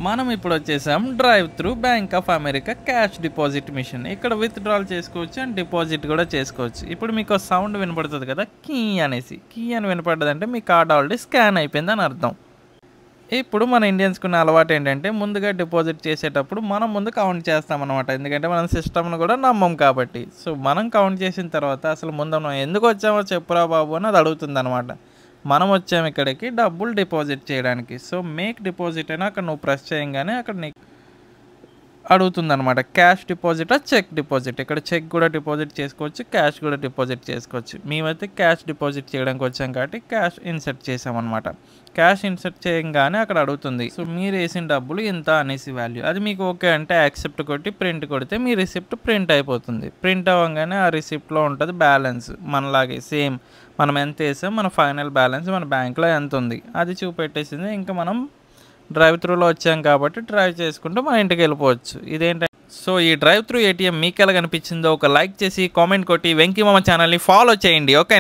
మనం ఇప్పుడు వచ్చేసాం drive through Bank of America cash deposit machine. ఇక్కడ విత్డ్రాల్ చేసుకోవచ్చు అండ్ డిపాజిట్ కూడా చేసుకోవచ్చు. ఇప్పుడు మీకు సౌండ్ వినపడుతుంది కదా, కీ అనేసి. కీ అని వినపడ్డదంటే మీ కార్డ్ ఆల్రెడీ స్కాన్ అయిపోయిందని అర్థం. ఇప్పుడు మన ఇండియన్స్కున్న అలవాటు ఏంటంటే ముందుగా డిపాజిట్ చేసేటప్పుడు మనం ముందు కౌంట్ చేస్తామన్నమాట. ఎందుకంటే మనం సిస్టమ్ను కూడా నమ్మం కాబట్టి. సో మనం కౌంట్ చేసిన తర్వాత అసలు ముందు మనం ఎందుకు వచ్చామో చెప్పురా బాబు అని అది అడుగుతుంది అనమాట. మనం వచ్చాము ఇక్కడికి డబ్బులు డిపాజిట్ చేయడానికి. సో మేక్ డిపాజిట్ అయినా అక్కడ నువ్వు ప్రెస్ చేయగానే అక్కడ నీకు అడుగుతుందన్నమాట, క్యాష్ డిపాజిటా చెక్ డిపాజిట్. ఇక్కడ చెక్ కూడా డిపాజిట్ చేసుకోవచ్చు, క్యాష్ కూడా డిపాజిట్ చేసుకోవచ్చు. మేమైతే క్యాష్ డిపాజిట్ చేయడానికి వచ్చాం కాబట్టి క్యాష్ ఇన్సర్ట్ చేసామన్నమాట. క్యాష్ ఇన్సర్ట్ చేయగానే అక్కడ అడుగుతుంది, సో మీరు వేసిన డబ్బులు ఇంత అనేసి వాల్యూ. అది మీకు ఓకే అంటే యాక్సెప్ట్ కొట్టి ప్రింట్ కొడితే మీ రిసిప్ట్ ప్రింట్ అయిపోతుంది. ప్రింట్ అవ్వగానే ఆ రిసిప్ట్లో ఉంటుంది బ్యాలెన్స్. మనలాగే సేమ్ మనం ఎంత వేసాం, మన ఫైనల్ బ్యాలెన్స్ మన బ్యాంక్లో ఎంత ఉంది అది చూపెట్టేసింది. ఇంకా మనం డ్రైవ్ త్రూలో వచ్చాం కాబట్టి డ్రైవ్ చేసుకుంటూ మన ఇంటికి వెళ్ళిపోవచ్చు. ఇదేంటంటే సో ఈ డ్రైవ్ త్రూ ఏటీఎం మీకు ఎలా కనిపించిందో ఒక లైక్ చేసి కామెంట్ కొట్టి వెంకీ మామ ఛానల్ని ఫాలో చేయండి. ఓకే.